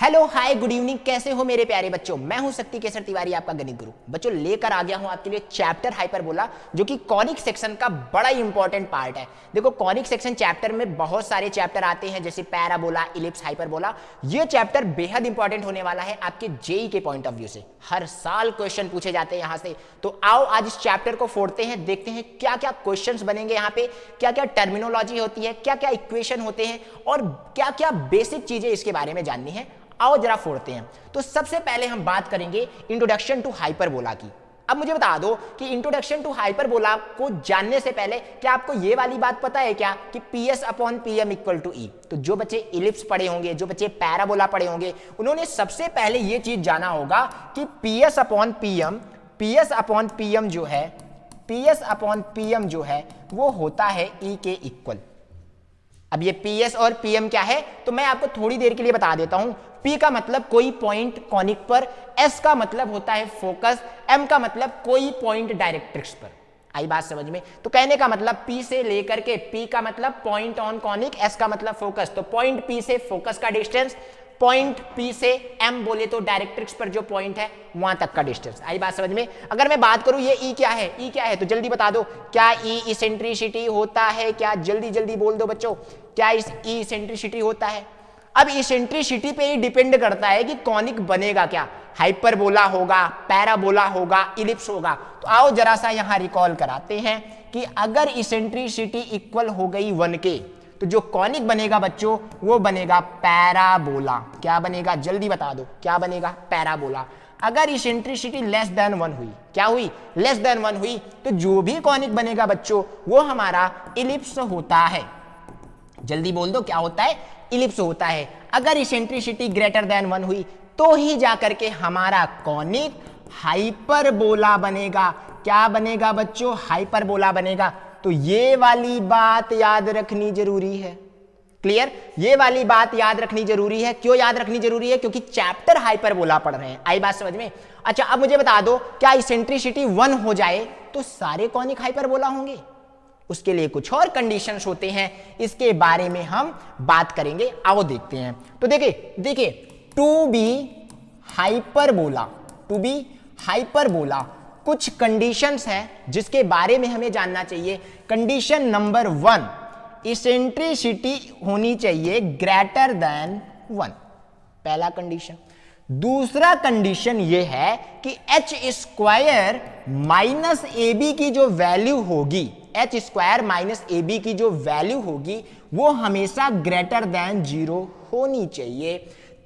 Hello hi good evening, कैसे हो मेरे प्यारे बच्चों। मैं हूं शक्ति केसर तिवारी, आपका गणित गुरु। बच्चों लेकर आ गया हूं आपके लिए चैप्टर हाइपरबोला, जो कि कॉनिक सेक्शन का बड़ा इंपॉर्टेंट पार्ट है। देखो कॉनिक सेक्शन चैप्टर में बहुत सारे चैप्टर आते हैं, जैसे पैराबोला, इलिप्स, हाइपरबोला। ये चैप्टर बेहद इंपॉर्टेंट होने वाला है आपके जेई के पॉइंट ऑफ व्यू से। हर साल क्वेश्चन पूछे जाते हैं यहाँ से। तो आओ आज इस चैप्टर को फोड़ते हैं, देखते हैं क्या क्या क्वेश्चंस बनेंगे यहाँ पे, क्या क्या टर्मिनोलॉजी होती है, क्या क्या इक्वेशन होते हैं और क्या क्या बेसिक चीजें इसके बारे में जाननी है। आओ जरा फोड़ते हैं। तो सबसे पहले हम बात करेंगे इंट्रोडक्शन टू हाइपरबोला की। अब मुझे बता दो कि इंट्रोडक्शन टू हाइपरबोला को जानने से पहले क्या आपको ये वाली बात पता है क्या कि PS upon PM equal to E। तो जो बच्चे इलिप्स पढ़े होंगे, जो बच्चे पैराबोला पढ़े होंगे, उन्होंने सबसे पहले ये चीज जाना होगा कि PS अपॉन PM जो है, PS अपॉन PM जो है वो होता है E के इक्वल। अब ये PS और PM क्या है तो मैं आपको थोड़ी देर के लिए बता देता हूं। P का मतलब कोई पॉइंट कॉनिक पर, S का मतलब होता है फोकस, M का मतलब कोई पॉइंट डायरेक्ट्रिक्स पर। आई बात समझ में। तो कहने का मतलब P से लेकर के, P का मतलब पॉइंट ऑन कॉनिक, S का मतलब फोकस। तो पॉइंट P से फोकस का डिस्टेंस, पॉइंट P से M बोले तो डायरेक्ट्रिक्स पर जो पॉइंट है वहां तक का डिस्टेंस। आई बात समझ में। अगर मैं बात करूं ये E क्या है, E क्या है तो जल्दी बता दो। क्या E इसेंट्रिसिटी होता है क्या? जल्दी जल्दी बोल दो बच्चों, क्या इस E इसेंट्रिसिटी होता है? अब इसेंट्रिसिटी पे ही डिपेंड करता है कि कॉनिक बनेगा क्या, हाइपरबोला होगा, पैराबोला होगा, इलिप्स होगा। तो आओ जरा सा यहां रिकॉल कराते हैं कि अगर इसेंट्रिसिटी इक्वल हो गई 1 के तो जो कॉनिक बनेगा बच्चों वो बनेगा पैराबोला। क्या बनेगा जल्दी बता दो, क्या बनेगा? पैराबोला। अगर इसेंट्रिसिटी लेस देन 1 हुई, क्या हुई? लेस देन 1 हुई, तो जो भी कॉनिक बनेगा बच्चों वो हमारा इलिप्स होता है। जल्दी बोल दो क्या होता है? इलिप्स होता है। अगर इसेंट्रिसिटी ग्रेटर देन 1 हुई तो ही जाकर के हमारा कॉनिक हाइपरबोला बनेगा। क्या बनेगा बच्चों? हाइपरबोला बनेगा। तो ये वाली बात याद रखनी जरूरी है। क्लियर? ये वाली बात याद रखनी जरूरी है। क्यों याद रखनी जरूरी है? क्योंकि चैप्टर हाइपरबोला पढ़ रहे हैं। आई बात समझ में। अच्छा अब मुझे बता दो, क्या इसेंट्रिसिटी 1 हो जाए तो सारे कॉनिक हाइपरबोला होंगे? उसके लिए कुछ और कंडीशंस होते हैं, इसके बारे में हम बात करेंगे। आओ देखते हैं। तो देखिए टू बी हाइपरबोला कुछ कंडीशंस हैं जिसके बारे में हमें जानना चाहिए। कंडीशन नंबर 1, इसेंट्रिसिटी होनी चाहिए ग्रेटर देन 1, पहला कंडीशन। दूसरा कंडीशन यह है कि h स्क्वायर माइनस AB की जो वैल्यू होगी, h स्क्वायर माइनस AB की जो वैल्यू होगी वो हमेशा ग्रेटर देन 0 होनी चाहिए।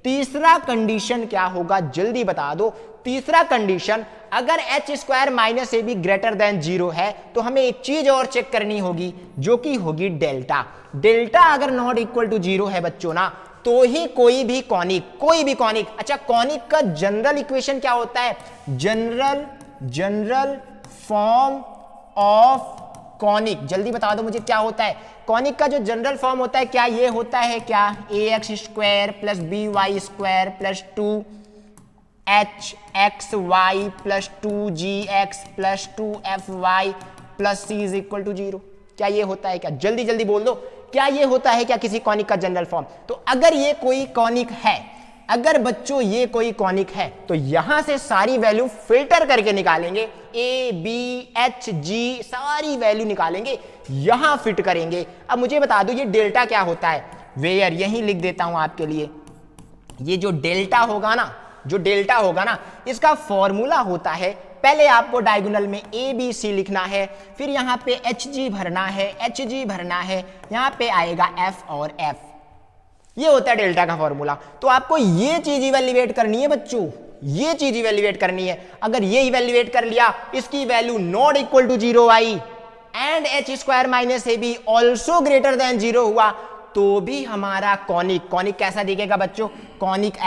तीसरा कंडीशन क्या होगा जल्दी बता दो। तीसरा कंडीशन, अगर h square minus AB greater than 0 है तो हमें एक चीज और चेक करनी होगी जो कि होगी डेल्टा। डेल्टा अगर नॉट इक्वल टू 0 है बच्चों ना, तो ही कोई भी कॉनिक। अच्छा कॉनिक का जनरल इक्वेशन क्या होता है? General form of conic. जल्दी बता दो मुझे क्या होता है कॉनिक का जो जनरल फॉर्म होता है? क्या ये होता है क्या? ax square plus by square plus 2hxy plus 2gx plus 2fy plus c is equal to 0। क्या ये होता है क्या? जल्दी जल्दी बोल दो, क्या ये होता है क्या किसी कॉनिक का जनरल फॉर्म? तो अगर ये कोई कॉनिक है, अगर बच्चों ये कोई कॉनिक है तो यहां से सारी वैल्यू फिल्टर करके निकालेंगे, A, B, H, G सारी वैल्यू निकालेंगे, यहां फिट करेंगे। अब मुझे बता दो ये डेल्टा क्या होता है? वेयर, यहीं लिख देता हूं आपके लिए। ये जो डेल्टा होगा ना, इसका फॉर्मूला होता है, पहले आपको डायगोनल में ABC लिखना है, फिर यहां पे HG भरना है, यहां पे आएगा F और F। ये होता है डेल्टा का फॉर्मूला। तो आपको ये चीज इवैल्यूएट करनी है बच्चों, ये चीज इवैल्यूएट करनी है। अगर ये इवैल्यूएट कर लिया, इसकी value not equal to 0 I and h square minus AB also greater than 0 हुआ, तो भी हमारा कॉनिक कैसा दिखेगा बच्चों? कॉनिक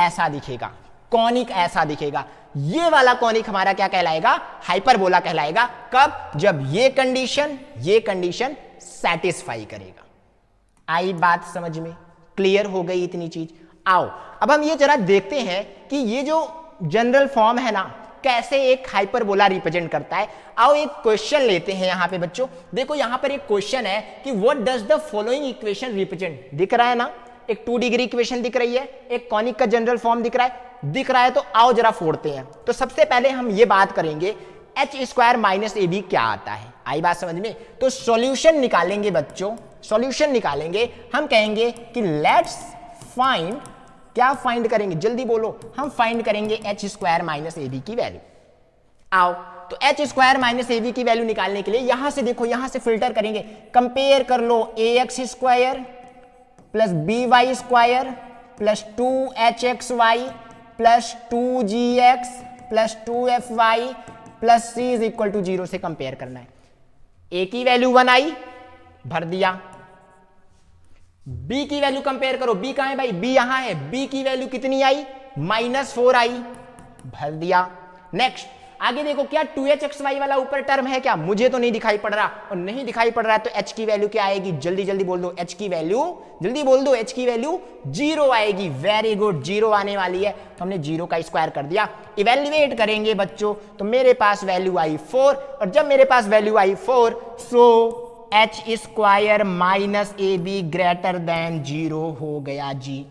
ऐसा दिखेगा। ये वाला कॉनिक हमारा क्या कहलाएगा? हाइपरबोला कहलाएगा। कब? जब ये कंडीशन सेटिस्फाई करेगा। आई बात समझ में? क्लियर हो गई इतनी चीज? आओ अब हम ये जरा देखते हैं कि ये जो जनरल फॉर्म है ना कैसे एक हाइपरबोला रिप्रेजेंट करता है। आओ एक क्वेश्चन लेते हैं यहां पे बच्चों। देखो यहां पर एक क्वेश्चन है कि what does the following equation represent. दिख रहा है ना? एक 2 डिग्री इक्वेशन दिख रही है, एक कॉनिक का जनरल फॉर्म दिख रहा है। तो आओ जरा फोड़ते हैं। तो सबसे पहले हम ये बात करेंगे एच स्क्वायर माइनस ए बी क्या आता है। आई बात समझ में? तो सॉल्यूशन निकालेंगे बच्चों, सॉल्यूशन निकालेंगे। हम कहेंगे कि लेट्स फाइंड, क्या फाइंड करेंगे जल्दी बोलो, हम फाइंड करेंगे एच स्क्वायर माइनस ए बी की वैल्यू। आओ, तो एच स्क्वायर माइनस ए बी की वैल्यू निकालने के लिए यहां से देखो, यहां से फिल्टर करेंगे, कंपेयर कर लो a x square plus b y square plus 2hxy plus 2gx plus 2fy plus c is equal to 0 से कंपेयर करना है। a की वैल्यू 1 आई, भर दिया। b की वैल्यू कंपेयर करो, b कहां है भाई, b यहां है, b की वैल्यू कितनी आई, -4 आई, भर दिया। नेक्स्ट आगे देखो, क्या 2hxy वाला ऊपर टर्म है क्या, मुझे तो नहीं दिखाई पड़ रहा, और नहीं दिखाई पड़ रहा है तो h की वैल्यू क्या आएगी, जल्दी जल्दी बोल दो, h की वैल्यू जल्दी बोल दो, h की वैल्यू 0 आएगी। वेरी गुड, 0 आने वाली है, तो हमने 0 का स्क्वायर कर दिया। इवेल्युएट करेंगे बच्चों, तो मेरे पास वैल्यू आई 4, और जब मेरे पास वैल्यू आई 4, सो एच स्क्वायर माइनस ए बी ग्रेटर देन 0 हो गया जी।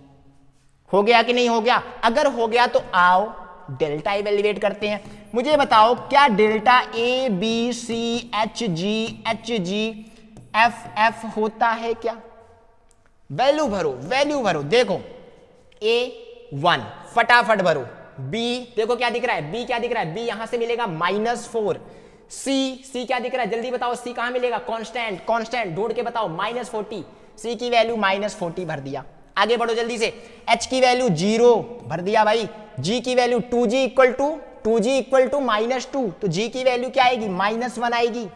हो गया कि नहीं हो गया? अगर हो गया तो आओ डेल्टा इवेल्युएट करते हैं। मुझे बताओ क्या delta A B C H G F F होता है क्या? वैल्यू भरो, वैल्यू भरो। देखो A1 फटाफट भरो, B देखो क्या दिख रहा है, B क्या दिख रहा है, B यहां से मिलेगा -4, C क्या दिख रहा है, जल्दी बताओ, C कहां मिलेगा, कांस्टेंट, कांस्टेंट ढूंढ के बताओ, -40, C की वैल्यू -40 भर दिया। आगे बढ़ो जल्दी से, H की वैल्यू 0 भर दिया भाई, G की वैल्यू 2G इक्वल टू -2, तो G की वैल्यू क्या आएगी, -1 आएगी।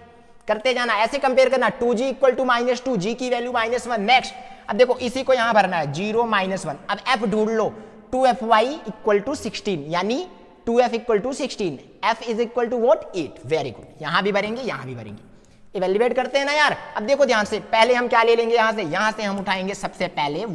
करते जाना, ऐसे कंपेयर करना, 2G इक्वल टू -2, G की वैल्यू -1। नेक्स्ट अब देखो इसी को यहां भरना है, 0 -1। अब F ढूंढ लो, 2FY इक्वल टू 16, यानी 2F equal to 16, F is equal to what 8। Very good, यहां भी भरेंगे, यहां भी भरेंगे। इवेल्युएट करते हैं ना यार। अब देखो ध्यान से, पहले हम क्या ले लेंगे, यहां से हम उठाएंगे सबसे पहले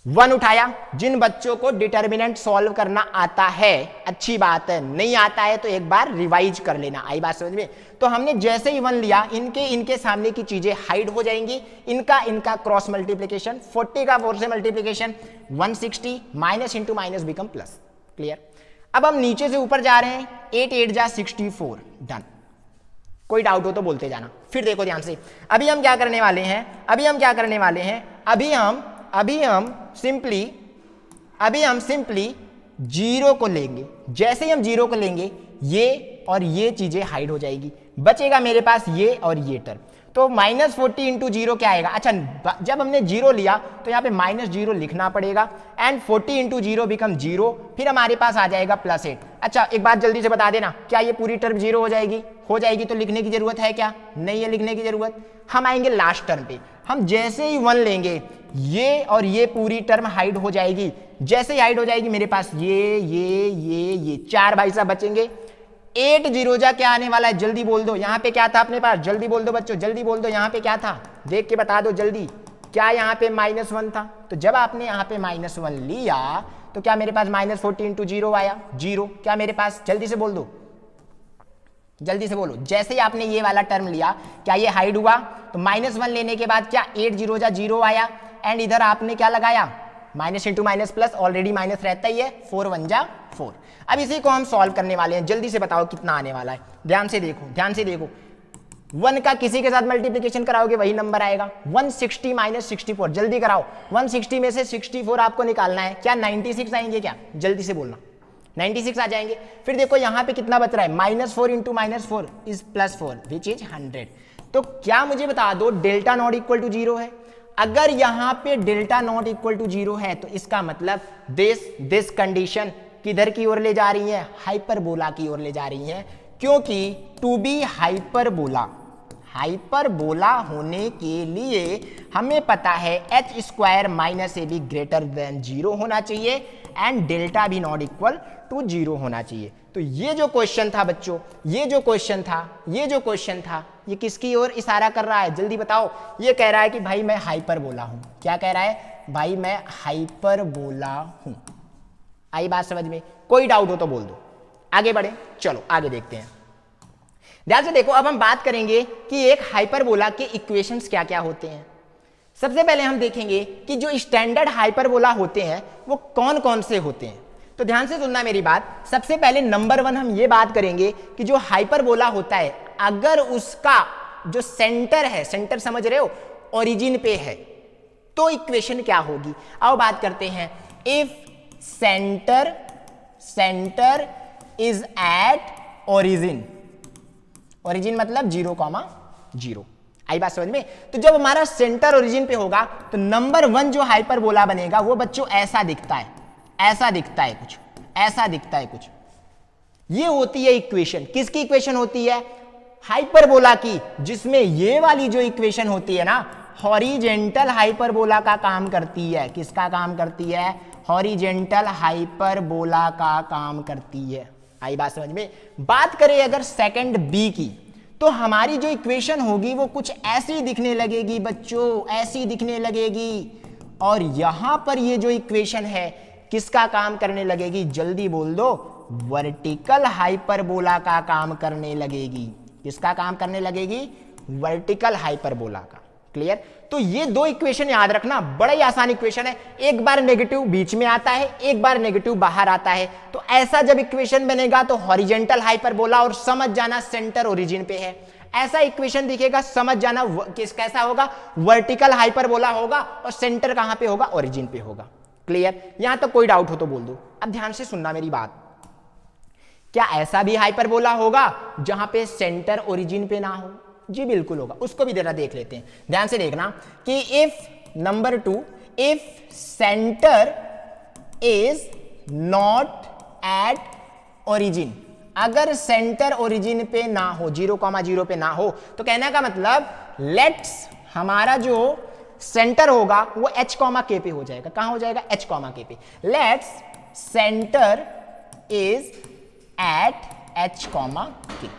1 उठाया। जिन बच्चों को डिटर्मिनेंट सॉल्व करना आता है अच्छी बात है, नहीं आता है तो एक बार रिवाइज कर लेना। आई बात समझ में? तो हमने जैसे ही 1 लिया, इनके सामने की चीजें हाइड हो जाएंगी, इनका क्रॉस मल्टीप्लिकेशन, 40 का 4 से multiplication 160, minus into minus become plus. Clear? अब हम नीचे से ऊपर जा रहे हैं, 8 8 जा 64, डन। कोई डाउट हो तो बोलते जाना। फिर देखो ध्यान से, अभी हम क्या करने वाले हैं, अभी हम सिंपली 0 को लेंगे। जैसे ही हम 0 को लेंगे, ये और ये चीजें हाइड हो जाएगी, बचेगा मेरे पास ये और ये टर्म। तो -40 इंटू 0 क्या आएगा, अच्छा जब हमने 0 लिया तो यहाँ पे -0 लिखना पड़ेगा, एंड 40 इंटू 0 बिकम 0, फिर हमारे पास आ जाएगा +8। अच्छा एक बात जल्दी से बता देना, क्या ये पूरी टर्म 0 हो जाएगी? हो जाएगी, तो लिखने की जरूरत है क्या? नहीं है लिखने की जरूरत। हम आएंगे लास्ट टर्म पे, हम जैसे ही 1 लेंगे, ये और ये पूरी टर्म हाइड हो जाएगी। जैसे ही हाइड हो जाएगी, मेरे पास ये 4 भाई साहब बचेंगे। 8 0 जा क्या आने वाला है, जल्दी बोल दो। यहाँ पे क्या था अपने पास, जल्दी बोल दो बच्चों, जल्दी बोल दो, यहाँ पे क्या था, देख के बता दो जल्दी। क्या यहाँ पे -1 था? तो जब आपने यहाँ पे -1 लिया तो क्या मेरे पास -40 इंटू 0 आया, 0। क्या मेरे पास, जल्दी से बोल दो, जल्दी से बोलो। जैसे ही आपने ये वाला टर्म लिया, क्या ये हाइड हुआ? तो -1 लेने के बाद क्या 8 0 जा 0 आया, एंड इधर आपने क्या लगाया, minus into minus plus, already minus रहता ही है, 4 1 जा 4। अब इसी को हम सॉल्व करने वाले हैं। जल्दी से बताओ कितना आने वाला है, ध्यान से देखो। 1 का किसी के साथ मल्टीप्लिकेशन कराओगे वही नंबर आएगा। 160 माइनस 64, जल्दी कराओ। 160 में से 64 आपको निकालना है। क्या 96 आएंगे क्या? जल्दी से बोलना, 96 आ जाएंगे। फिर देखो यहाँ पे कितना बच रहा है, -4 इंटू -4 इज +4 विच इज 100। तो क्या मुझे बता दो डेल्टा नॉट इक्वल टू 0 है? अगर यहां पे डेल्टा नॉट इक्वल टू 0 है तो इसका मतलब दिस कंडीशन किधर की ओर ले जा रही है, हाइपरबोला की ओर ले जा रही है। क्योंकि टू बी हाइपरबोला होने के लिए हमें पता है एच स्क्वायर माइनस ए बी ग्रेटर देन 0 होना चाहिए, एंड डेल्टा भी नॉट इक्वल टू 0 होना चाहिए। तो ये जो क्वेश्चन था बच्चों, ये जो क्वेश्चन था ये किसकी ओर इशारा कर रहा है, जल्दी बताओ। ये कह रहा है कि भाई मैं हाइपरबोला हूं। क्या कह रहा है? भाई मैं हाइपरबोला हूं। आई बात समझ में? कोई डाउट हो तो बोल दो। आगे बढ़े, चलो आगे देखते हैं। ध्यान से देखो, अब हम बात करेंगे कि एक हाइपरबोला के इक्वेशंस क्या क्या होते हैं। सबसे पहले हम देखेंगे कि जो स्टैंडर्ड हाइपरबोला होते हैं वो कौन कौन से होते हैं। तो ध्यान से सुनना मेरी बात। सबसे पहले नंबर 1 हम ये बात करेंगे कि जो हाइपरबोला होता है अगर उसका जो सेंटर है, सेंटर समझ रहे हो, ओरिजिन पे है तो इक्वेशन क्या होगी। आओ बात करते हैं। If centre is at origin, origin मतलब 0,0। आई बात समझ में। तो जब हमारा सेंटर ओरिजिन पे होगा तो नंबर 1 जो हाइपरबोला बनेगा वो बच्चों ऐसा दिखता है, ऐसा दिखता है कुछ, ऐसा दिखता है कुछ। ये होती है इक्वेशन। किसकी इक्वेशन होती है? हाइपरबोला की, जिसमें ये वाली जो इक्वेशन होती है ना हॉरिजेंटल हाइपरबोला का काम करती है। किसका काम करती है? हॉरिजेंटल हाइपरबोला का काम करती है। आई बात समझ में। बात करें अगर सेकंड बी की तो हमारी जो इक्वेशन होगी वो कुछ ऐसी दिखने लगेगी बच्चों, ऐसी दिखने लगेगी। और यहां पर ये जो इक्वेशन है किसका काम करने लगेगी? जल्दी बोल दो। वर्टिकल हाइपरबोला का काम करने लगेगी। किसका काम करने लगेगी? वर्टिकल हाइपरबोला का। क्लियर? तो ये दो इक्वेशन याद रखना, बड़ा ही आसान इक्वेशन है। एक बार नेगेटिव बीच में आता है, एक बार नेगेटिव बाहर आता है। तो ऐसा जब इक्वेशन बनेगा तो हॉरिजेंटल हाइपरबोला, और समझ जाना सेंटर ओरिजिन पे है। ऐसा इक्वेशन दिखेगा समझ जाना कैसा होगा? वर्टिकल हाइपरबोला होगा, और सेंटर कहां पे होगा? ओरिजिन पे होगा। क्लियर? यहां तक कोई डाउट हो तो बोल दो। अब ध्यान से सुनना मेरी बात। क्या ऐसा भी हाइपरबोला होगा जहां पे सेंटर ओरिजिन पे ना हो? जी बिल्कुल होगा। उसको भी जरा देख लेते हैं। ध्यान से देखना कि if number 2, if centre is not at origin, अगर सेंटर ओरिजिन पे ना हो, 0,0 पे ना हो, तो कहने का मतलब लेट्स हमारा जो सेंटर होगा वो h,k पे हो जाएगा। कहां हो जाएगा? h,k पे। Let's centre is at h,k।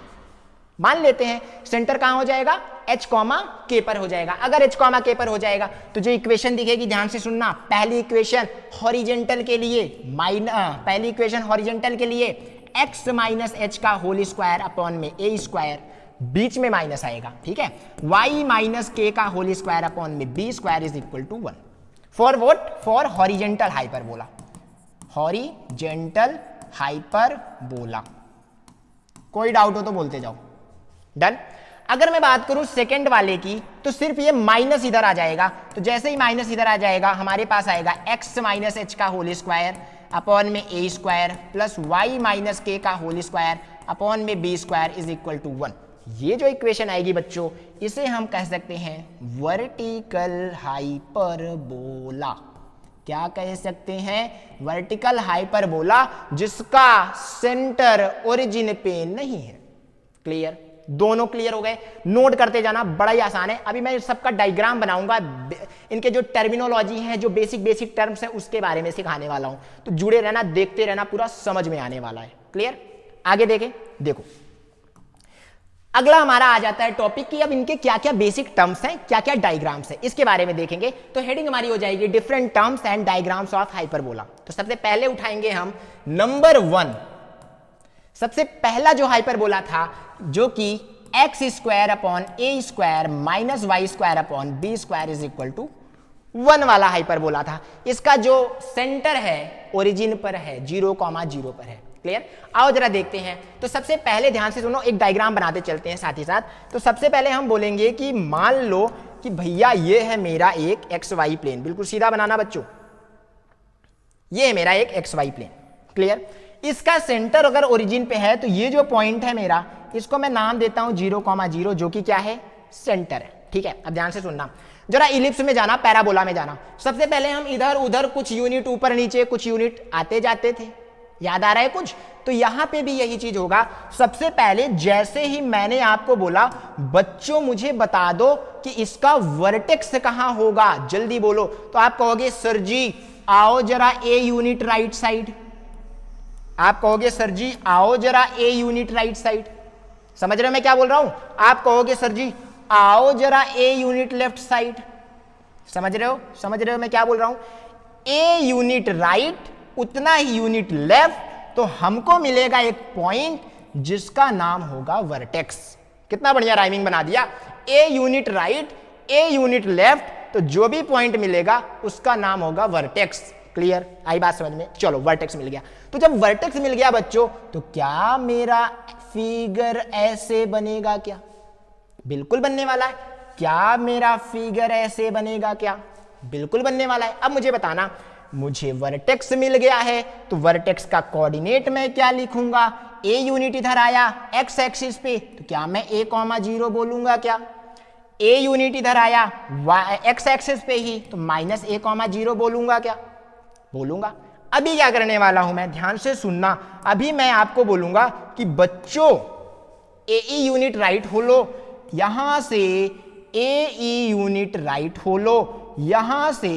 मान लेते हैं सेंटर कहां हो जाएगा? h,k पर हो जाएगा। अगर h,k पर हो जाएगा तो जो इक्वेशन दिखेगी, ध्यान से सुनना। पहली इक्वेशन हॉरिजेंटल के लिए पहली इक्वेशन हॉरिजेंटल के लिए x माइनस एच का होल स्क्वायर अपॉन में a स्क्वायर, बीच में माइनस आएगा, ठीक है। y माइनस k का होल स्क्वायर अपॉन में b square is equal to 1। For what? For horizontal hyperbola. Horizontal hyperbola. कोई डाउट हो तो बोलते जाओ। डन। अगर मैं बात करूं सेकंड वाले की तो सिर्फ ये माइनस इधर आ जाएगा। तो जैसे ही माइनस इधर आ जाएगा हमारे पास आएगा x माइनस एच का होल स्क्वायर अपॉन में a square plus y minus k का होल स्क्वायर अपॉन में b square is equal to 1। ये जो इक्वेशन आएगी बच्चों, इसे हम कह सकते हैं वर्टिकल हाइपरबोला। क्या कह सकते हैं? वर्टिकल हाइपरबोला, जिसका सेंटर ओरिजिन पे नहीं है। क्लियर? दोनों क्लियर हो गए। नोट करते जाना, बड़ा ही आसान है। अभी मैं सबका डायग्राम बनाऊंगा, इनके जो टर्मिनोलॉजी है, जो बेसिक टर्म्स है, उसके बारे में सिखाने वाला हूं। तो जुड़े रहना, देखते रहना, पूरा समझ में आने वाला है। क्लियर? आगे देखें। देखो अगला हमारा आ जाता है टॉपिक की अब इनके क्या क्या बेसिक टर्म्स हैं, क्या क्या डायग्राम्स हैं, इसके बारे में देखेंगे। तो हेडिंग हमारी हो जाएगी different terms and diagrams of hyperbola. तो सबसे पहले उठाएंगे हम नंबर 1। सबसे पहला जो हाइपरबोला था जो कि X square upon A square minus Y square upon B square is equal to 1 वाला हाइपरबोला था। इसका जो सेंटर है ओरिजिन पर है, 0,0 पर है। क्लियर? आओ जरा देखते हैं। तो सबसे पहले ध्यान से सुनो, एक डायग्राम बनाते चलते हैं साथ ही साथ। तो सबसे पहले हम बोलेंगे कि मान लो कि भैया ये है मेरा एक एक्स वाई प्लेन, बिल्कुल सीधा बनाना बच्चों, ये है मेरा एक एक्स वाई प्लेन। क्लियर? इसका सेंटर अगर ओरिजिन पे है तो ये जो पॉइंट है मेरा, इसको मैं नाम देता हूं 0,0, जो कि क्या है? सेंटर है। ठीक है? अब ध्यान से सुनना, जरा इलिप्स में जाना, पैराबोला में जाना। सबसे पहले हम इधर उधर कुछ यूनिट ऊपर नीचे कुछ यूनिट आते जाते थे, याद आ रहा है कुछ? तो यहां पे भी यही चीज होगा। सबसे पहले जैसे ही मैंने आपको बोला बच्चों मुझे बता दो कि इसका वर्टेक्स कहां होगा, जल्दी बोलो, तो आप कहोगे सर जी आओ जरा ए यूनिट राइट साइड। आप कहोगे सर जी आओ जरा ए यूनिट राइट साइड। समझ रहे हो मैं क्या बोल रहा हूं? आप कहोगे सर जी आओ जरा ए यूनिट लेफ्ट साइड। समझ रहे हो? समझ रहे हो मैं क्या बोल रहा हूं? ए यूनिट राइट उतना ही यूनिट लेफ्ट, तो हमको मिलेगा एक पॉइंट जिसका नाम होगा वर्टेक्स। कितना बढ़िया राइमिंग बना दिया। A unit right, a unit left, तो जो भी पॉइंट मिलेगा उसका नाम होगा वर्टेक्स। क्लियर, आई बात समझ में? चलो वर्टेक्स मिल गया। तो जब वर्टेक्स मिल गया बच्चों, तो क्या मेरा फिगर ऐसे बनेगा क्या? बिल्कुल बनने वाला है। क्या मेरा फिगर ऐसे बनेगा क्या? बिल्कुल बनने वाला है। अब मुझे बताना, मुझे वर्टेक्स मिल गया है तो वर्टेक्स का कोऑर्डिनेट मैं क्या लिखूंगा? ए यूनिट इधर आया एक्स एक्सिस पे, तो क्या मैं a, 0 बोलूंगा क्या? ए यूनिट इधर आया एक्स एक्सिस पे ही, तो माइनस a, 0 बोलूंगा क्या? बोलूंगा। अभी क्या करने वाला हूं मैं, ध्यान से सुनना। अभी मैं आपको बोलूंगा कि बच्चों ए ई यूनिट राइट हो लो, यहां से ए ई यूनिट राइट हो लो, यहां से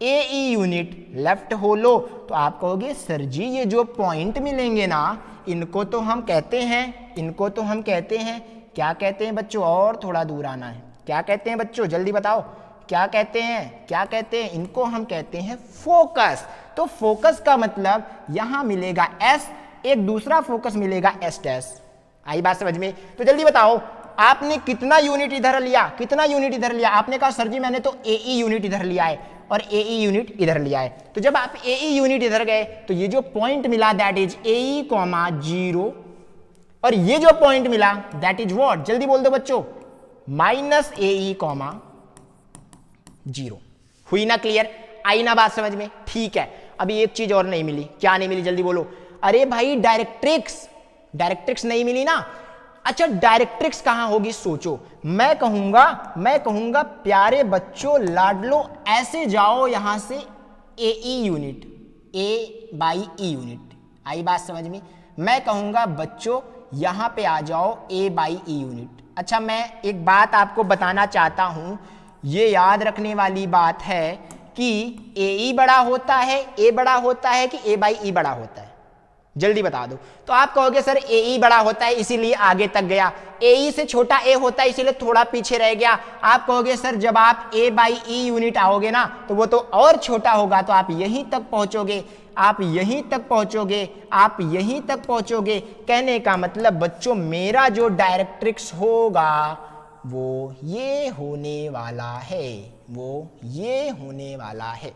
ए ई यूनिट लेफ्ट हो लो। तो आप कहोगे सर जी ये जो पॉइंट मिलेंगे ना, इनको तो हम कहते हैं, इनको तो हम कहते हैं, क्या कहते हैं बच्चों? और थोड़ा दूर आना है। क्या कहते हैं बच्चों, जल्दी बताओ, क्या कहते हैं? क्या कहते हैं? इनको हम कहते हैं फोकस। तो फोकस का मतलब यहां मिलेगा एस, एक दूसरा फोकस मिलेगा एस डैश। आई बात समझ में? तो जल्दी बताओ, आपने कितना यूनिट इधर लिया? कितना यूनिट इधर लिया? आपने कहा सर जी मैंने तो ए ई यूनिट इधर लिया है और ए ई यूनिट इधर लिया है। तो जब आप ए ई यूनिट इधर गए तो ये जो पॉइंट मिला दैट इज ए ई, 0, और ये जो पॉइंट मिला दैट इज व्हाट? जल्दी बोल दो बच्चों, माइनस ए ई, 0। हुई ना क्लियर? आई ना बात समझ में? ठीक है। अभी एक चीज और नहीं मिली। क्या नहीं मिली? जल्दी बोलो। अरे भाई डायरेक्ट्रिक्स, डायरेक्ट्रिक्स नहीं मिली ना। अच्छा डायरेक्ट्रिक्स कहां होगी? सोचो। मैं कहूंगा प्यारे बच्चों लाडलो ऐसे जाओ यहां से a e unit, a by e unit. आई बात समझ में? मैं कहूंगा बच्चों यहां पे आ जाओ ए बाई ई यूनिट। अच्छा मैं एक बात आपको बताना चाहता हूं, ये याद रखने वाली बात है कि ए ई बड़ा होता है, ए बड़ा होता है कि ए बाई ई बड़ा होता है? जल्दी बता दो। तो आप कहोगे सर ए ई बड़ा होता है इसीलिए आगे तक गया, ए ई से छोटा ए होता है इसीलिए थोड़ा पीछे रह गया। आप कहोगे सर जब आप ए बाई ई यूनिट आओगे ना तो वो तो और छोटा होगा, तो आप यहीं तक पहुंचोगे, आप यहीं तक पहुंचोगे, आप यहीं तक पहुंचोगे। कहने का मतलब बच्चों मेरा जो डायरेक्ट्रिक्स होगा वो ये होने वाला है, वो ये होने वाला है।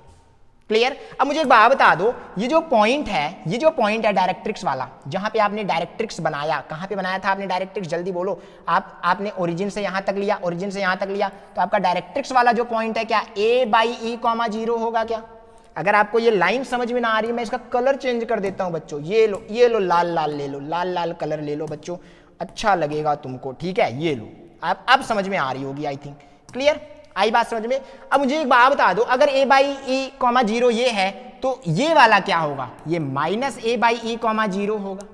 क्लियर? अब मुझे एक बात बता दो, ये जो पॉइंट है, ये जो पॉइंट है डायरेक्ट्रिक्स वाला, जहां पे आपने डायरेक्ट्रिक्स बनाया, कहां पे बनाया था आपने डायरेक्ट्रिक्स? जल्दी बोलो। आपने ओरिजिन से यहां तक लिया, ओरिजिन से यहां तक लिया, तो आपका डायरेक्ट्रिक्स वाला जो पॉइंट है क्या ए बाई ई, 0 होगा क्या? अगर आपको ये लाइन समझ में ना आ रही है, मैं इसका कलर चेंज कर देता हूं बच्चों। ये लो, ये लो, लाल लाल ले लो, लाल लाल कलर ले लो बच्चों, अच्छा लगेगा तुमको। ठीक है, ये लो, आप अब समझ में आ रही होगी आई थिंक। क्लियर? आई बात समझ में? अब मुझे एक बात बता दो, अगर ए बाई ई, 0 ये है तो ये वाला क्या होगा? ये माइनस ए बाई ई, 0 होगा।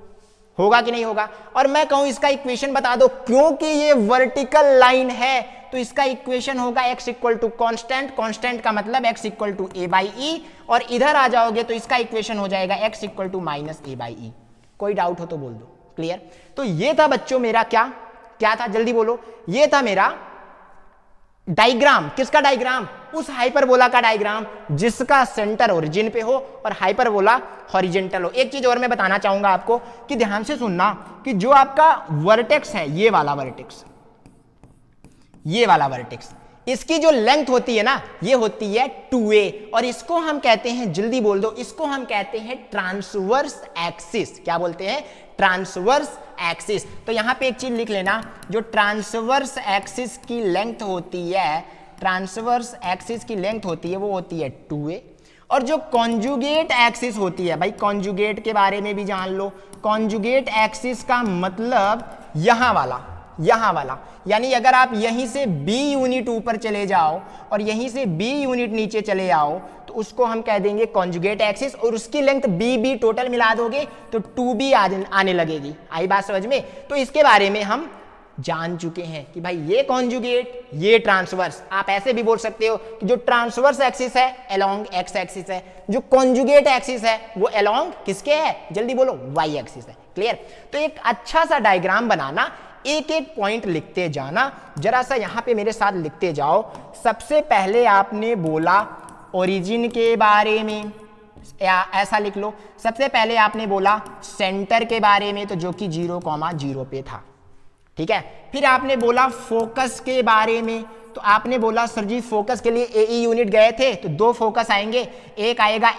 होगा कि नहीं होगा? और मैं कहूं इसका इक्वेशन बता दो, क्योंकि ये वर्टिकल लाइन है तो इसका इक्वेशन होगा x equal to constant. Constant का मतलब x equal to a by e, और इधर आ जाओगे तो इसका इक्वेशन हो जाएगा x equal to minus a by e. कोई डाउट हो तो बोल दो। क्लियर? तो ये था बच्चों मेरा क्या था? जल्दी बोलो। ये था मेरा डायग्राम। किसका डायग्राम? उस हाइपरबोला का डायग्राम जिसका सेंटर ओरिजिन पे हो और हाइपरबोला हॉरिजॉन्टल हो। एक चीज और मैं बताना चाहूंगा आपको कि ध्यान से सुनना कि जो आपका वर्टेक्स है, ये वाला वर्टेक्स, ये वाला वर्टेक्स, इसकी जो लेंथ होती है ना, ये होती है 2a, और इसको हम कहते हैं, जल्दी बोल दो, इसको हम कहते हैं ट्रांसवर्स एक्सिस। क्या बोलते हैं? Transverse axis. तो यहां पे एक चीज लिख लेना, जो ट्रांसवर्स एक्सिस की लेंथ होती है, ट्रांसवर्स एक्सिस की लेंथ होती है वो होती है 2a, और जो कॉन्जुगेट एक्सिस होती है, भाई कॉन्जुगेट के बारे में भी जान लो। कॉन्जुगेट एक्सिस का मतलब यहां वाला, यहां वाला, यानी अगर आप यहीं से b यूनिट ऊपर चले जाओ और यहीं से b यूनिट नीचे चले आओ तो उसको हम कह देंगे कॉन्जुगेट एक्सिस, और उसकी लेंथ b टोटल मिला दोगे तो 2b आने लगेगी। आई बात समझ में? तो इसके बारे में हम जान चुके हैं कि भाई ये कॉन्जुगेट, ये ट्रांसवर्स। आप ऐसे भी बोल सकते हो कि जो ट्रांसवर्स एक्सिस है अलोंग एक्स एक्सिस है, जो कॉन्जुगेट एक्सिस है वो अलोंग किसके है? जल्दी बोलो, वाई एक्सिस है। क्लियर? तो एक अच्छा सा डायग्राम बनाना, एक एक पॉइंट लिखते जाना। जरा सा यहां पे मेरे साथ लिखते जाओ। सबसे पहले आपने बोला ओरिजिन के बारे में, या ऐसा लिख लो, सबसे पहले आपने बोला सेंटर के बारे में, तो जो कि 0,0 पे था। ठीक है? फिर आपने बोला फोकस के बारे में, तो तो आपने बोला सर जी फोकस के लिए एई यूनिट गए थे तो दो फोकस आएंगे, एक आएगा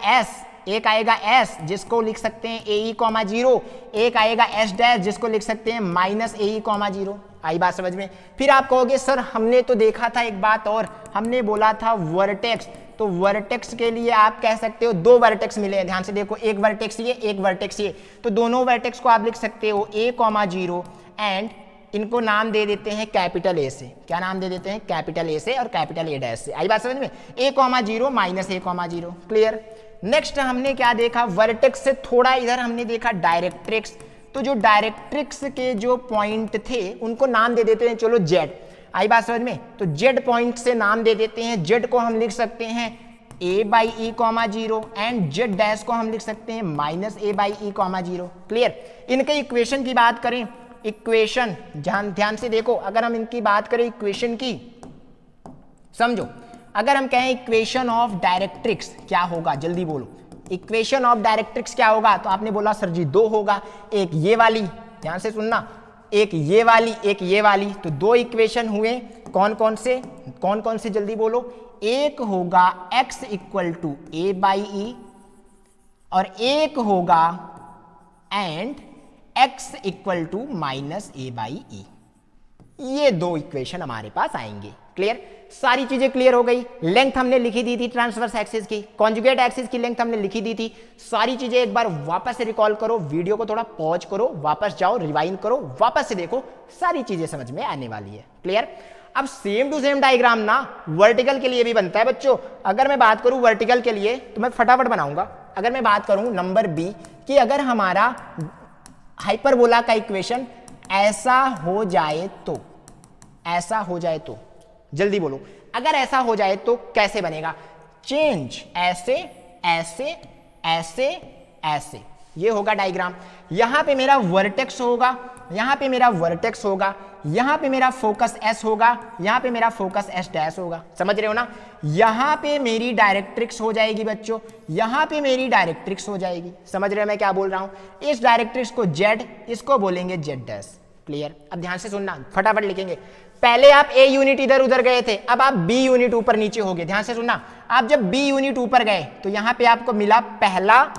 एस जिसको लिख सकते हैं एई कॉमा 0, एक आएगा एस डैश जिसको लिख सकते हैं माइनस एई कॉमा 0। आई बात समझ में? फिर आप कहोगे सर हमने तो देखा था एक बात और, हमने बोला था वर्टेक्स, तो वर्टेक्स के लिए आप कह सकते हो दो वर्टेक्स मिले हैं, ध्यान से देखो, एक वर्टेक्स ये एक वर्टेक्स ये, तो दोनों वर्टेक्स को आप लिख सकते हो ए कॉमा 0 एंड इनको नाम दे देते हैं कैपिटल ए से। क्या नाम दे देते हैं? कैपिटल ए से और कैपिटल ए डैश से। आई बात समझ में? ए कॉमा 0 माइनस ए कॉमा 0। क्लियर? नेक्स्ट हमने क्या देखा? वर्टेक्स से थोड़ा इधर हमने देखा डायरेक्ट्रिक्स, तो जो डायरेक्ट्रिक्स के जो पॉइंट थे उनको नाम दे देते हैं चलो जेड। आई बात समझ में? तो जेड पॉइंट से नाम दे देते हैं, जेड को हम लिख सकते हैं a by E comma 0 and Z dash को हम लिख सकते हैं minus a by E comma 0। Clear? इनके इक्वेशन की बात करें, इक्वेशन ध्यान से देखो, अगर हम इनकी बात करें इक्वेशन की, समझो, अगर हम कहें इक्वेशन ऑफ डायरेक्ट्रिक्स क्या होगा, जल्दी बोलो, इक्वेशन ऑफ डायरेक्ट्रिक्स क्या होगा? तो आपने बोला सर जी दो होगा, एक ये वाली, ध्यान से सुनना, एक ये वाली एक ये वाली, तो दो इक्वेशन हुए, कौन कौन से जल्दी बोलो। एक होगा x equal to a by e और एक होगा and x equal to minus a by e. ये दो इक्वेशन हमारे पास आएंगे। क्लियर? सारी चीजें क्लियर हो गई। लेंथ हमने लिखी दी थी ट्रांसवर्स एक्सिस की, कॉन्जुगेट एक्सिस की लेंथ हमने लिखी दी थी। सारी चीजें एक बार वापस से रिकॉल करो, वीडियो को थोड़ा पॉज करो, वापस जाओ, रिवाइंड करो, वापस से देखो, सारी चीजें समझ में आने वाली है। क्लियर? अब सेम टू सेम डायग्राम ना वर्टिकल के लिए भी बनता है बच्चों। अगर मैं बात करूं वर्टिकल के लिए तो मैं फटाफट बनाऊंगा। अगर मैं बात करूं नंबर बी कि अगर हमारा हाइपरबोला का इक्वेशन ऐसा हो जाए तो जल्दी बोलो, अगर ऐसा हो जाए तो कैसे बनेगा? चेंज ऐसे ऐसे ऐसे ऐसे, ये होगा डायग्राम। यहां पे मेरा वर्टेक्स होगा, यहां पे मेरा वर्टेक्स होगा, यहां पे मेरा फोकस एस होगा, यहां पे मेरा फोकस एस डैश होगा। समझ रहे हो ना? यहां पे मेरी डायरेक्ट्रिक्स हो जाएगी बच्चों, यहां पे मेरी डायरेक्ट्रिक्स हो जाएगी। समझ रहे हो मैं क्या बोल रहा हूं? इस डायरेक्ट्रिक्स को जेड, इसको बोलेंगे जेड डैश। क्लियर? अब ध्यान से सुनना, फटाफट लिखेंगे। पहले आप ए यूनिट इधर उधर गए थे, अब आप बी यूनिट ऊपर नीचे हो गए। ध्यान से सुनना, आप जब बी यूनिट ऊपर गए तो यहां पे आपको मिला पहला,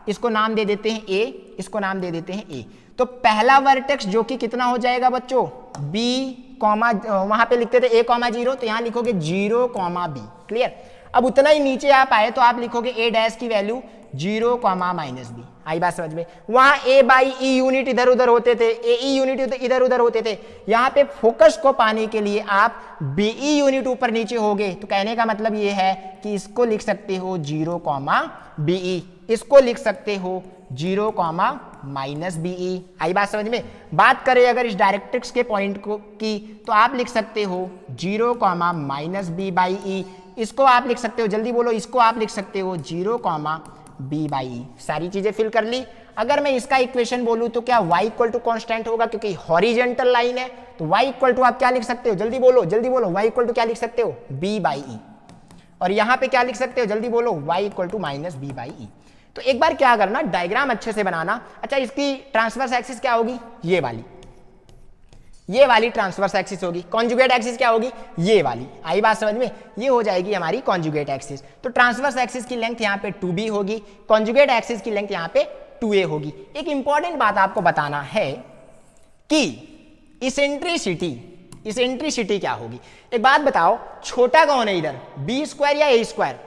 इसको नाम दे देते हैं ए, इसको नाम दे देते हैं ए। तो पहला वर्टेक्स जो कि कितना हो जाएगा बच्चों? बी कॉमा, वहां पे लिखते थे ए कॉमा 0, तो यहां लिखोगे 0 कॉमा बी। क्लियर? अब उतना ही नीचे आप आए तो आप लिखोगे ए डैश की वैल्यू 0 कॉमा माइनस बी। आई बात समझ में? वहां ए बाई ई यूनिट इधर उधर होते थे, ए ई यूनिट इधर उधर होते थे। यहां पे फोकस को पाने के लिए आप बीई यूनिट ऊपर नीचे हो गए। तो कहने का मतलब ये है कि इसको लिख सकते हो 0 कॉमा बीई, इसको लिख सकते हो 0 कॉमा माइनस बीई। आई बात समझ में? बात करें अगर इस डायरेक्ट्रिक्स के पॉइंट को की, तो आप लिख सकते हो 0 कॉमा माइनस बी बाई ई, इसको आप लिख सकते हो, जल्दी बोलो, इसको आप लिख सकते हो 0 कॉमा बी बाई ई। सारी चीजें फिल कर ली। अगर मैं इसका इक्वेशन बोलूं तो क्या y इक्वल टू कॉन्स्टेंट होगा, क्योंकि हॉरिजेंटल लाइन है, तो y इक्वल टू आप क्या लिख सकते हो, जल्दी बोलो, y इक्वल टू क्या लिख सकते हो? b by e. और यहां पे क्या लिख सकते हो, जल्दी बोलो, y equal to minus b by e. तो एक बार क्या करना, डायग्राम अच्छे से बनाना। अच्छा, इसकी ट्रांसवर्स एक्सिस क्या होगी? ये वाली ट्रांसवर्स एक्सिस होगी। कॉन्जुगेट एक्सिस क्या होगी? ये वाली। आई बात समझ में? ये हो जाएगी हमारी कॉन्जुगेट एक्सिस। तो ट्रांसवर्स एक्सिस की लेंथ यहाँ पे 2b होगी, कॉन्जुगेट एक्सिस की लेंथ यहाँ पे 2a होगी। एक इंपॉर्टेंट बात आपको बताना है कि इसेंट्रिसिटी क्या होगी। एक बात बताओ, छोटा कौन है इधर, बी स्क्वायर या ए स्क्वायर?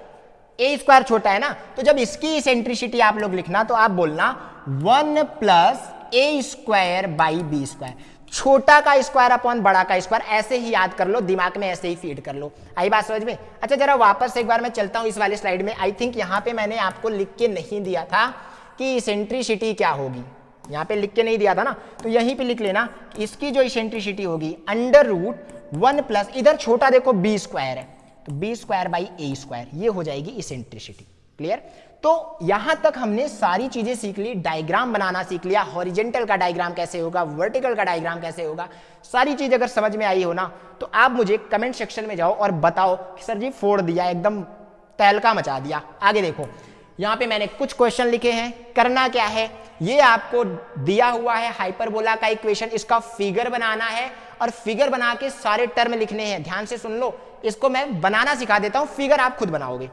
ए स्क्वायर छोटा है ना, तो जब इसकी इसेंट्रिसिटी आप लोग लिखना तो आप बोलना 1 plus A square by B square. छोटा का स्क्वायर अपॉन बड़ा का स्क्वायर, ऐसे ही याद कर लो, दिमाग में ऐसे ही फीड कर लो। आई बात समझ में? अच्छा, जरा वापस से एक बार मैं चलता हूं इस वाली स्लाइड में। आई थिंक यहां पे मैंने आपको लिख के नहीं दिया था कि इसेंट्रिसिटी क्या होगी, यहां पे लिख के नहीं दिया था ना, तो यहीं पे लिख लेना। इसकी जो इसेंट्रिसिटी होगी अंडर रूट 1 प्लस, इधर छोटा देखो बी स्क्वायर है, तो B square by A square, ये हो जाएगी इसेंट्रिसिटी। क्लियर? तो यहां तक हमने सारी चीजें सीख ली, डायग्राम बनाना सीख लिया, हॉरिजेंटल का डायग्राम कैसे होगा, वर्टिकल का डायग्राम कैसे होगा। सारी चीज अगर समझ में आई हो ना, तो आप मुझे कमेंट सेक्शन में जाओ और बताओ कि सर जी फोड़ दिया, एकदम तहलका मचा दिया। आगे देखो, यहां पे मैंने कुछ क्वेश्चन लिखे हैं। करना क्या है, ये आपको दिया हुआ है हाइपरबोला का इक्वेशन, इसका फिगर बनाना है और फिगर बना के सारे टर्म लिखने हैं। ध्यान से सुन लो, इसको मैं बनाना सिखा देता हूं, फिगर आप खुद बनाओगे,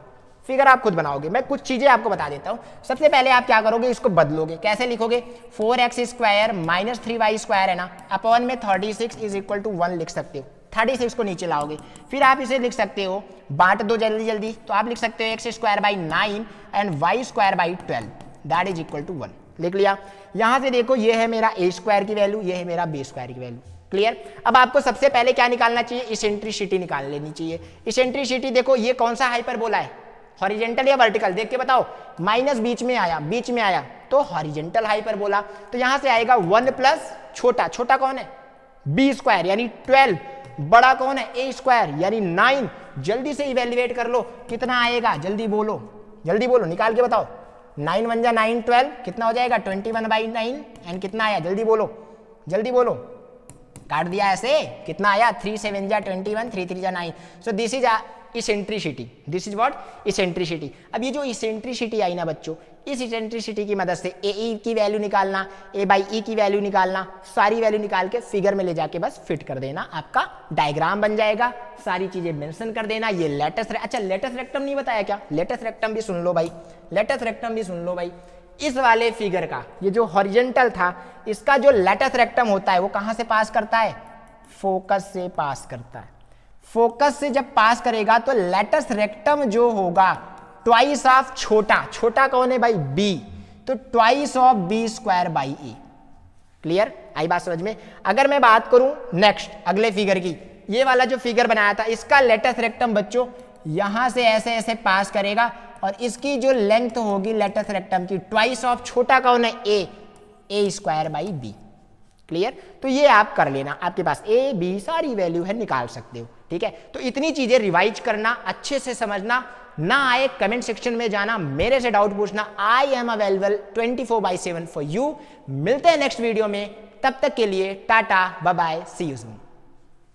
फिगर आप खुद बनाओगे। मैं कुछ चीजें आपको बता देता हूं। सबसे पहले आप क्या करोगे, इसको बदलोगे। कैसे लिखोगे, 4x² माइनस 3y² है ना, अपॉन में 36 इज इक्वल टू 1 लिख सकते हो। 36 को नीचे लाओगे, फिर आप इसे लिख सकते हो, बांट दो जल्दी जल्दी, तो आप लिख सकते हो x² 9 and y² 12 that is equal to 1। लिख लिया। यहां से देखो, ये है मेरा a² की वैल्यू, ये है मेरा b² की वैल्यू। क्लियर। अब आपको सबसे पहले क्या निकालना चाहिए, इसेंट्रिसिटी निकाल लेनी चाहिए। इसेंट्रिसिटी देखो, ये कौन सा हाइपरबोला है, हॉरिजेंटल या वर्टिकल, देख के बताओ। माइनस बीच में आया तो हॉरिजेंटल हाइपरबोला। तो यहां से आएगा 1 प्लस छोटा, छोटा कौन है, b² यानी 12, बड़ा कौन है, a² यानी 9। जल्दी से इवेल्युएट कर लो, कितना आएगा, जल्दी बोलो, जल्दी बोलो, निकाल के बताओ। 9 1 जा 9 12 कितना हो जाएगा, 21/9 एंड कितना आया, जल्दी बोलो, जल्दी बोलो। काट दिया ऐसे, कितना आया, 3 7 जा 21, 3 3 जा 9। So this is eccentricity, this is what, eccentricity. अब ये जो इसेंट्रिसिटी आई ना बच्चों, इस इसेंट्रिसिटी की मदद से ए की वैल्यू निकालना, a/e की वैल्यू निकालना, सारी वैल्यू निकाल के फिगर में ले जाके बस फिट कर देना, आपका डायग्राम बन जाएगा। सारी चीजें मेंशन कर देना। ये लेटस, अच्छा लेटस रेक्टम नहीं बताया क्या, लेटस रेक्टम भी सुन लो भाई, लेटस रेक्टम भी सुन लो भाई। इस वाले फिगर का, ये जो हॉरिजेंटल था, इसका जो लेटस रेक्टम होता है वो कहां से पास करता है, फोकस से पास करता है। फोकस से जब पास करेगा तो लेटस रेक्टम जो होगा ट्वाइस ऑफ छोटा, छोटा कौन है भाई, बी, तो ट्वाइस ऑफ b²/e। क्लियर, आई बात समझ में। अगर मैं बात करूं नेक्स्ट अगले फिगर की, ये वाला जो फिगर बनाया था, इसका लेटस रेक्टम बच्चों यहां से ऐसे ऐसे पास करेगा और इसकी जो लेंथ होगी लेटस रेक्टम की, ट्वाइस ऑफ छोटा कौन है, a²/b। क्लियर, तो ये आप कर लेना, आपके पास a b सारी वैल्यू है, निकाल सकते हो। ठीक है, तो इतनी चीजें रिवाइज करना, अच्छे से समझना, ना आए कमेंट सेक्शन में जाना, मेरे से डाउट पूछना। I am available 24/7 for you. मिलते हैं नेक्स्ट वीडियो में, तब तक के लिए टाटा bye bye, see you soon.